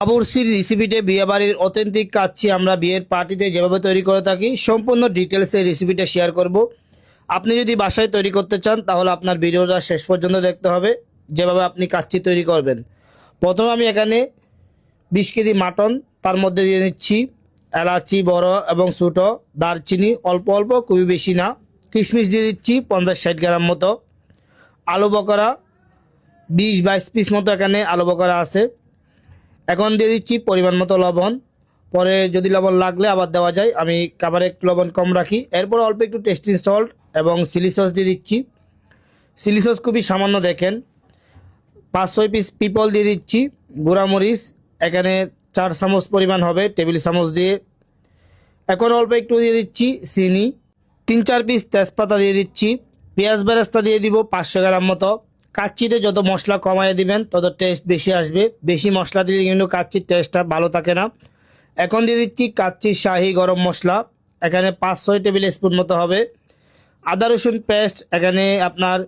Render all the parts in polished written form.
বাবুর্চির রেসিপিতে বিয়েবাড়ির অথেন্টিক কাচ্চি আমরা বিয়ের পার্টিতে যেভাবে তৈরি করে থাকি সম্পূর্ণ ডিটেলসে রেসিপিটা শেয়ার করব। আপনি যদি বাসায় তৈরি করতে চান তাহলে আপনার ভিডিওটা শেষ পর্যন্ত দেখতে হবে, যেভাবে আপনি কাচ্চি তৈরি করবেন। প্রথমে আমি এখানে 20 কেজি মাটন, তার মধ্যে দিয়ে নিচ্ছি এলাচি বড় এবং ছোটো, দারচিনি অল্প অল্প, খুবই বেশি না, কিশমিশ দিয়ে দিচ্ছি 50-60 গ্রাম মতো, আলু বকরা 20-22 পিস মতো এখানে আলু বকরা আছে। এখন দিয়ে দিচ্ছি পরিমাণ মতো লবণ, পরে যদি লবণ লাগলে আবার দেওয়া যায়, আমি খাবারে একটু লবণ কম রাখি। এরপর অল্প একটু টেস্টিং সল্ট এবং চিলি সস দিয়ে দিচ্ছি। চিলি সস খুবই সামান্য, দেখেন 5-6 পিস পিপল দিয়ে দিচ্ছি। গুঁড়ামরিচ এখানে 4 চামচ পরিমাণ হবে টেবিল চামচ দিয়ে। এখন অল্প একটু দিয়ে দিচ্ছি চিনি, 3-4 পিস তেজপাতা দিয়ে দিচ্ছি। পেঁয়াজ বেরেস্তা দিয়ে দিব 500 গ্রাম মতো। কাচ্চিতে যত মশলা কমায় দিবেন তত টেস্ট বেশি আসবে, বেশি মশলা দিলে কিন্তু কাচ্চির টেস্টটা ভালো থাকে না। এখন দিয়ে দিচ্ছি কাচ্চির শাহি গরম মশলা, এখানে 5-6 টেবিল স্পুন মতো হবে। আদা রসুন পেস্ট এখানে আপনার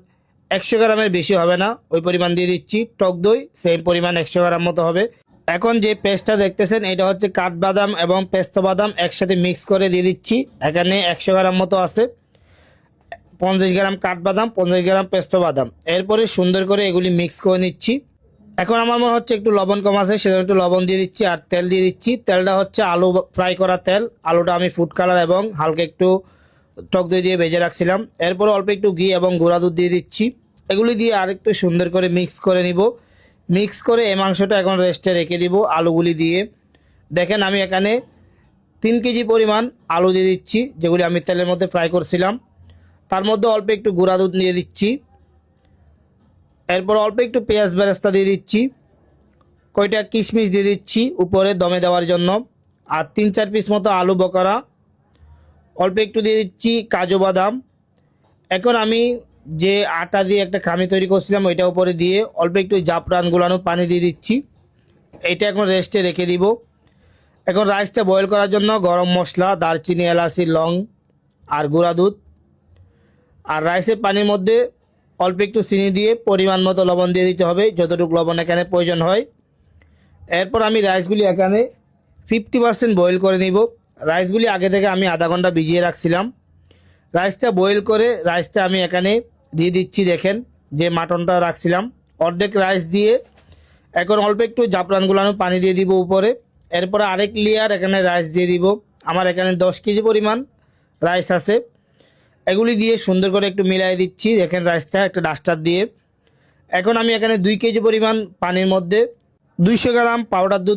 100 গ্রামের বেশি হবে না, ওই পরিমাণ দিয়ে দিচ্ছি। টক দই সেম পরিমাণ 100 গ্রাম মতো হবে। এখন যে পেস্টটা দেখতেছেন এটা হচ্ছে কাঠবাদাম এবং পেস্তো বাদাম একসাথে মিক্স করে দিয়ে দিচ্ছি। এখানে 100 গ্রাম মতো আছে, 50 গ্রাম কাঠবাদাম, 50 গ্রাম পেস্তো বাদাম। এরপরে সুন্দর করে এগুলি মিক্স করে নিচ্ছি। এখন আমার মনে হচ্ছে একটু লবণ কম আছে, সেজন্য একটু লবণ দিয়ে দিচ্ছি। আর তেল দিয়ে দিচ্ছি, তেলটা হচ্ছে আলু ফ্রাই করা তেল। আলুটা আমি ফুড কালার এবং হালকা একটু টক দই দিয়ে ভেজে রাখছিলাম। এরপর অল্প একটু ঘি এবং গুঁড়া দুধ দিয়ে দিচ্ছি। এগুলি দিয়ে আরেকটু সুন্দর করে মিক্স করে নিব। মিক্স করে এই মাংসটা এখন রেস্টে রেখে দিব আলুগুলি দিয়ে। দেখেন আমি এখানে 3 কেজি পরিমাণ আলু দিয়ে দিচ্ছি, যেগুলি আমি তেলের মধ্যে ফ্রাই করছিলাম। তার মধ্যে অল্প একটু গুঁড়া দুধ দিয়ে দিচ্ছি। এরপর অল্প একটু পেঁয়াজ বেরেস্তা দিয়ে দিচ্ছি, কয়টা কিশমিশ দিয়ে দিচ্ছি উপরে দমে দেওয়ার জন্য, আর 3-4 পিস মতো আলু বকরা, অল্প একটু দিয়ে দিচ্ছি কাজু বাদাম। এখন আমি যে আটা দিয়ে একটা খামি তৈরি করছিলাম ওইটা উপরে দিয়ে অল্প একটু জাফরান গুলানো পানি দিয়ে দিচ্ছি। এটা এখন রেস্টে রেখে দিব। এখন রাইসটা বয়েল করার জন্য গরম মশলা, দারচিনি, এলাচি, লং আর গুঁড়া দুধ, আর রাইসের পানির মধ্যে অল্প একটু চিনি দিয়ে পরিমাণ মতো লবণ দিয়ে দিতে হবে, যতটুকু লবণ এখানে প্রয়োজন হয়। এরপর আমি রাইসগুলি এখানে 50% বয়েল করে নিব। রাইসগুলি আগে থেকে আমি আধা ঘন্টা ভিজিয়ে রাখছিলাম। রাইসটা বয়েল করে রাইসটা আমি এখানে দিয়ে দিচ্ছি। দেখেন যে মাটনটা রাখছিলাম, অর্ধেক রাইস দিয়ে এখন অল্প একটু জাফরান গুলানো পানি দিয়ে দিব উপরে। এরপরে আরেক লেয়ার এখানে রাইস দিয়ে দিব। আমার এখানে 10 কেজি পরিমাণ রাইস আছে। এগুলি দিয়ে সুন্দর করে একটু মিলাই দিচ্ছি, দেখেন রাইসটা একটা ডাস্টার দিয়ে। এখন আমি এখানে 2 কেজি পরিমাণ পানির মধ্যে 200 গ্রাম পাউডার দুধ